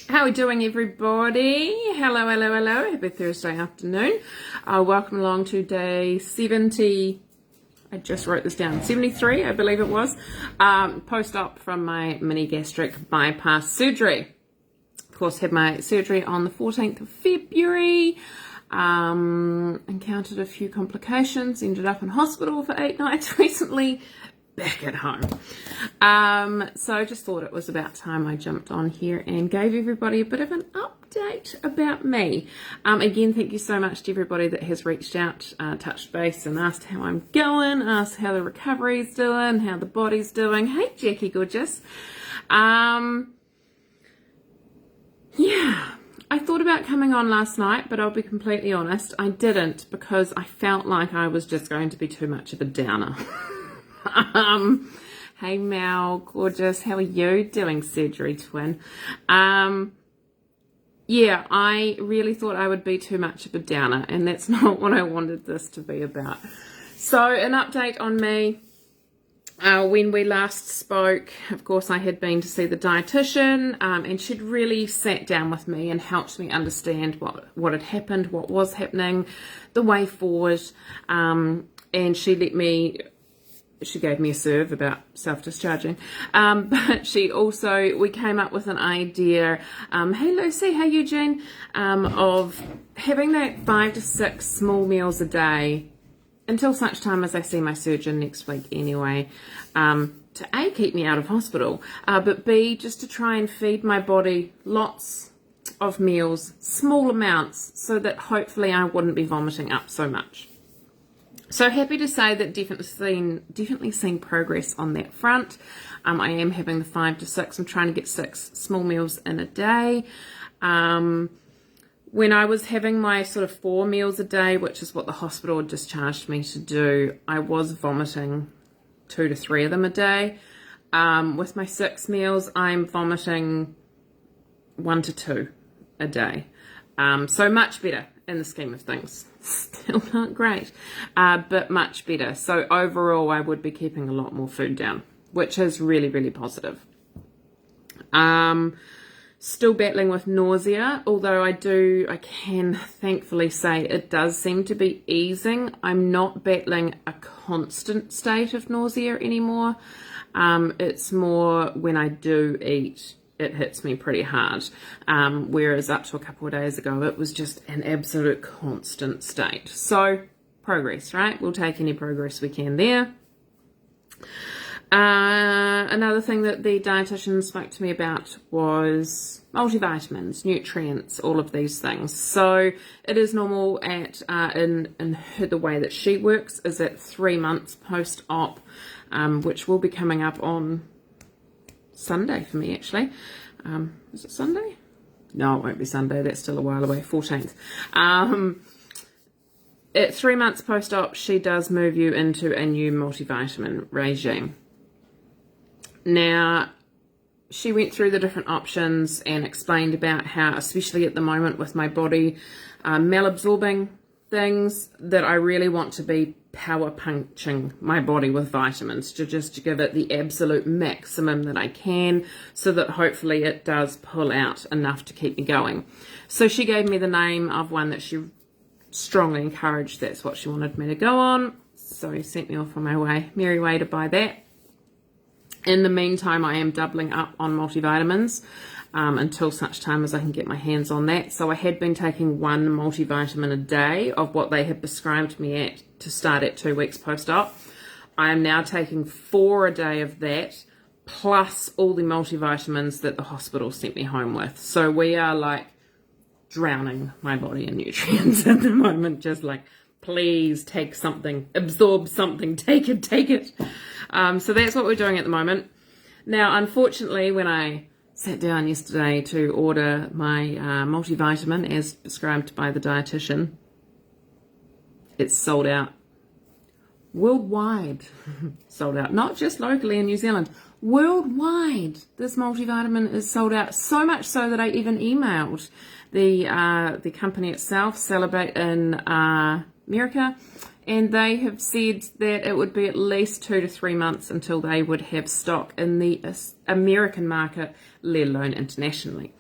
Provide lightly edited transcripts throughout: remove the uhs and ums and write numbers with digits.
How are we doing, everybody? Hello, hello, hello. Happy Thursday afternoon. Welcome along to day 70. I just wrote this down. 73, I believe it was. Post-op from my mini gastric bypass surgery. Of course, had my surgery on the 14th of February. Encountered a few complications. Ended up in hospital for 8 nights recently. Back at home. So I just thought it was about time I jumped on here and gave everybody a bit of an update about me. Again, thank you so much to everybody that has reached out, touched base and asked how I'm going, asked how the recovery's doing, how the body's doing. Hey, Jackie Gorgeous. Yeah, I thought about coming on last night, but I'll be completely honest, I didn't because I felt like I was just going to be too much of a downer. Hey Mel, gorgeous, how are you doing, surgery twin? Yeah, I really thought I would be too much of a downer, and that's not what I wanted this to be about. So an update on me. When we last spoke, of course, I had been to see the dietitian, and she'd really sat down with me and helped me understand what had happened, what was happening, the way forward, and she gave me a serve about self-discharging, but we came up with an idea, hey Lucy, hey Eugene, of having that 5 to 6 small meals a day until such time as I see my surgeon next week anyway, to A, keep me out of hospital, but B, just to try and feed my body lots of meals, small amounts, so that hopefully I wouldn't be vomiting up so much. So happy to say that definitely seen progress on that front. I am having the 5 to 6. I'm trying to get 6 small meals in a day. When I was having my sort of 4 meals a day, which is what the hospital had discharged me to do, I was vomiting 2 to 3 of them a day. With my 6 meals, I'm vomiting 1 to 2 a day. So much better in the scheme of things. Still not great, but much better. So overall, I would be keeping a lot more food down, which is really, really positive. Still battling with nausea, although I can thankfully say it does seem to be easing. I'm not battling a constant state of nausea anymore. It's more when I do eat, it hits me pretty hard, whereas up to a couple of days ago it was just an absolute constant state. So progress, right? We'll take any progress we can there. Another thing that the dietitian spoke to me about was multivitamins, nutrients, all of these things. So it is normal in the way that she works is at 3 months post-op, which will be coming up on Sunday for me, actually. Is it Sunday? No, it won't be Sunday. That's still a while away. 14th. At 3 months post-op, she does move you into a new multivitamin regime. Now, she went through the different options and explained about how, especially at the moment with my body malabsorbing things, that I really want to be power punching my body with vitamins to give it the absolute maximum that I can, so that hopefully it does pull out enough to keep me going. So she gave me the name of one that she strongly encouraged. That's what she wanted me to go on. So he sent me off on my merry way to buy that. In the meantime, I am doubling up on multivitamins until such time as I can get my hands on that. So I had been taking 1 multivitamin a day of what they had prescribed me to start at 2 weeks post-op. I am now taking 4 a day of that, plus all the multivitamins that the hospital sent me home with. So we are like drowning my body in nutrients at the moment, just like, please take something, absorb something, take it. So that's what we're doing at the moment. Now, unfortunately, when I sat down yesterday to order my multivitamin as prescribed by the dietitian, it's sold out worldwide. Sold out, not just locally in New Zealand, worldwide. This multivitamin is sold out, so much so that I even emailed the company itself, Celebrate in America, and they have said that it would be at least 2 to 3 months until they would have stock in the American market, let alone internationally.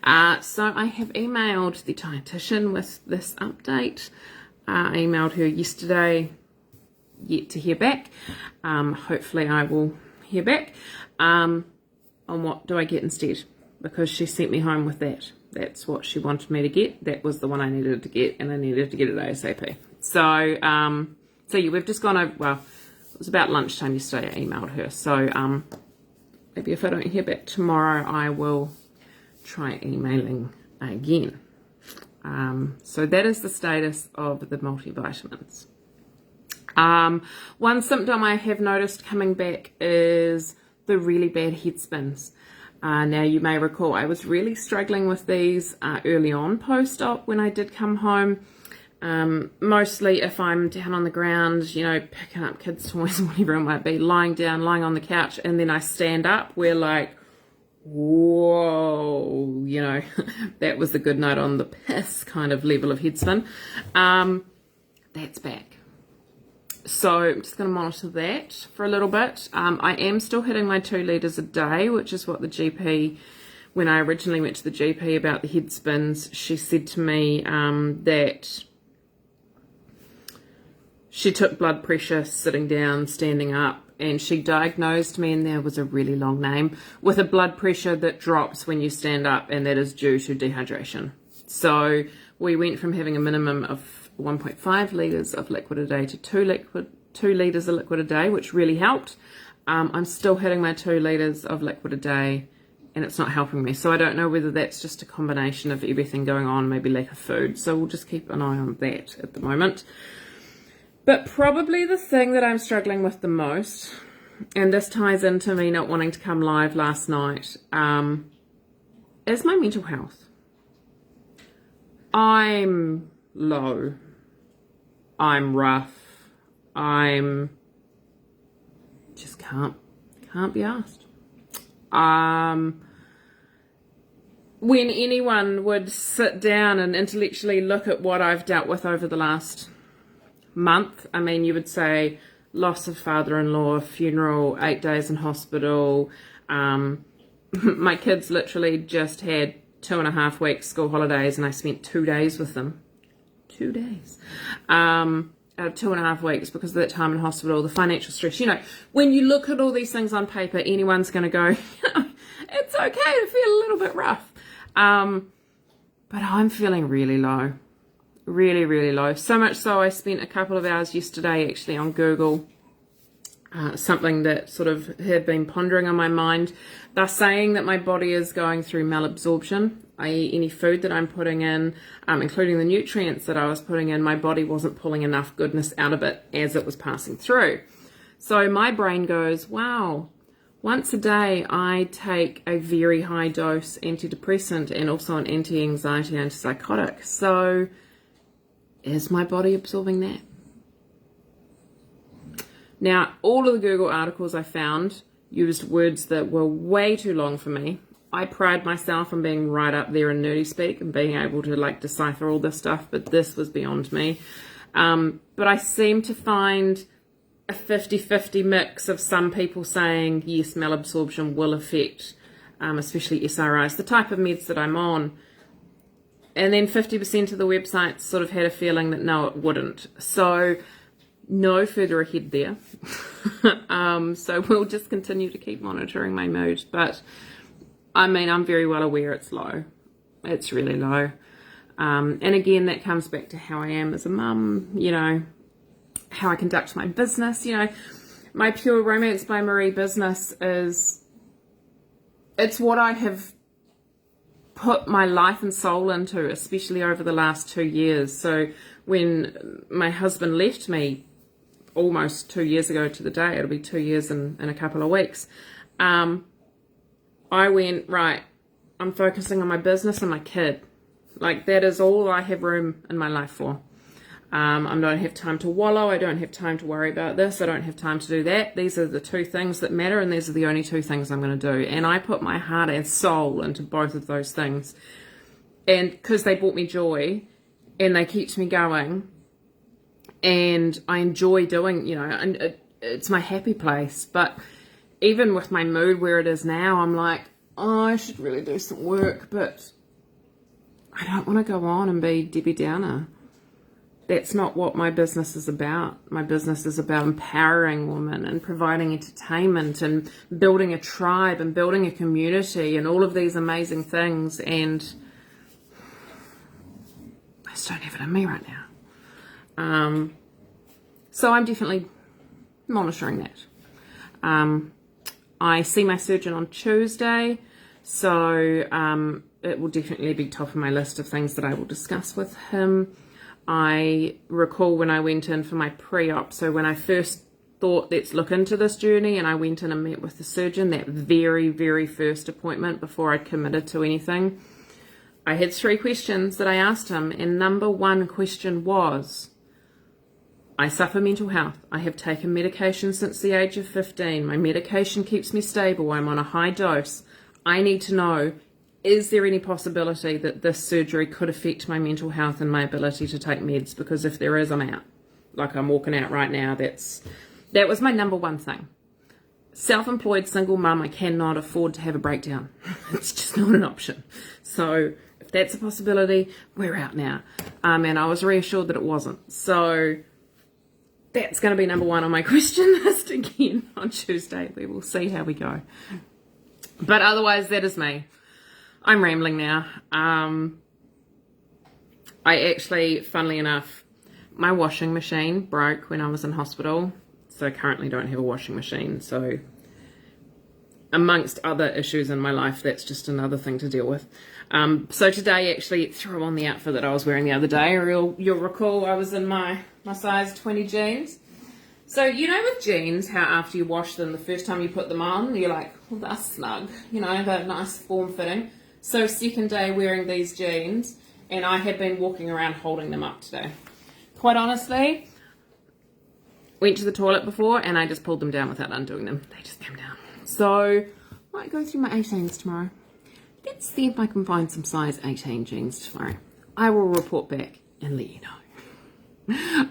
So I have emailed the dietitian with this update. I emailed her yesterday, yet to hear back. Hopefully I will hear back on what do I get instead, because she sent me home with that. That's what she wanted me to get. That was the one I needed to get, and I needed to get it ASAP. So yeah, we've just gone over, well, it was about lunchtime yesterday I emailed her. So maybe if I don't hear back tomorrow, I will try emailing again. So that is the status of the multivitamins. One symptom I have noticed coming back is the really bad head spins. Now you may recall I was really struggling with these early on post-op when I did come home. Mostly if I'm down on the ground, you know, picking up kids' toys, whatever it might be, lying down, lying on the couch, and then I stand up, we're like, whoa, you know, that was the good night on the piss kind of level of head spin. That's back. So I'm just going to monitor that for a little bit. I am still hitting my 2 litres a day, which is what the GP, when I originally went to the GP about the head spins, she said to me that she took blood pressure sitting down, standing up, and she diagnosed me, and there was a really long name, with a blood pressure that drops when you stand up, and that is due to dehydration. So we went from having a minimum of 1.5 litres of liquid a day to 2 litres of liquid a day, which really helped. I'm still hitting my 2 litres of liquid a day, and it's not helping me. So I don't know whether that's just a combination of everything going on, maybe lack of food. So we'll just keep an eye on that at the moment. But probably the thing that I'm struggling with the most, and this ties into me not wanting to come live last night, is my mental health. I'm low. I'm rough. I'm just can't be asked. When anyone would sit down and intellectually look at what I've dealt with over the last month, I mean, you would say loss of father-in-law, funeral, 8 days in hospital. My kids literally just had 2.5 weeks school holidays, and I spent 2 days with them. 2 days out of 2.5 weeks because of that time in hospital, the financial stress. You know, when you look at all these things on paper, anyone's going to go, it's okay to feel a little bit rough. But I'm feeling really low. Really, really low. So much so I spent a couple of hours yesterday actually on Google, something that sort of had been pondering on my mind. They're saying that my body is going through malabsorption, i.e. any food that I'm putting in, including the nutrients that I was putting in, my body wasn't pulling enough goodness out of it as it was passing through. So my brain goes, wow, once a day I take a very high dose antidepressant and also an anti-anxiety, antipsychotic. So is my body absorbing that? Now, all of the Google articles I found used words that were way too long for me. I pride myself on being right up there in nerdy speak and being able to like decipher all this stuff, but this was beyond me. But I seem to find a 50-50 mix of some people saying, yes, malabsorption will affect, especially SRIs, the type of meds that I'm on. And then 50% of the websites sort of had a feeling that no, it wouldn't. So no further ahead there. So we'll just continue to keep monitoring my mood. But I mean, I'm very well aware it's low. It's really low. And again, that comes back to how I am as a mum, you know, how I conduct my business. You know, my Pure Romance by Marie business it's what I have put my life and soul into, especially over the last 2 years. So when my husband left me almost 2 years ago to the day, it'll be 2 years in a couple of weeks, I went, right, I'm focusing on my business and my kid. Like, that is all I have room in my life for. I don't have time to wallow. I don't have time to worry about this. I don't have time to do that. These are the 2 things that matter, and these are the only 2 things I'm going to do. And I put my heart and soul into both of those things. And because they brought me joy and they kept me going. and I enjoy doing, and it's my happy place. But even with my mood where it is now, I'm like, oh, I should really do some work, but I don't want to go on and be Debbie Downer. That's not what my business is about. My business is about empowering women and providing entertainment and building a tribe and building a community and all of these amazing things. And I just don't have it in me right now. So I'm definitely monitoring that. I see my surgeon on Tuesday, so it will definitely be top of my list of things that I will discuss with him. I recall when I went in for my pre-op, so when I first thought, let's look into this journey, and I went in and met with the surgeon, that very, very first appointment before I'd committed to anything, I had 3 questions that I asked him, and number 1 question was, I suffer mental health. I have taken medication since the age of 15. My medication keeps me stable. I'm on a high dose. I need to know, is there any possibility that this surgery could affect my mental health and my ability to take meds? Because if there is, I'm out. Like, I'm walking out right now. That was my number 1 thing. Self-employed single mum, I cannot afford to have a breakdown. It's just not an option. So if that's a possibility, we're out now. And I was reassured that it wasn't. So that's going to be number 1 on my question list again on Tuesday. We will see how we go. But otherwise, that is me. I'm rambling now. I actually, funnily enough, my washing machine broke when I was in hospital, so I currently don't have a washing machine. So amongst other issues in my life, that's just another thing to deal with. So today, actually, threw on the outfit that I was wearing the other day. You'll recall I was in my size 20 jeans. So, with jeans, how after you wash them, the first time you put them on, you're like, well, they're snug, they're nice form-fitting. So second day wearing these jeans, and I had been walking around holding them up today. Quite honestly, went to the toilet before, and I just pulled them down without undoing them. They just came down. So, I might go through my 18s tomorrow. Let's see if I can find some size 18 jeans tomorrow. I will report back and let you know.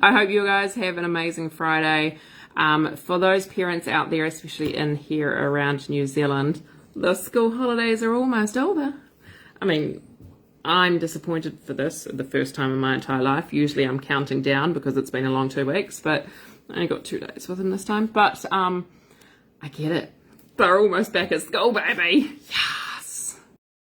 I hope you guys have an amazing Friday. For those parents out there, especially in here around New Zealand, the school holidays are almost over. I mean, I'm disappointed for this, the first time in my entire life. Usually I'm counting down because it's been a long 2 weeks, but I only got 2 days with them this time. But I get it. They're almost back at school, baby. Yeah.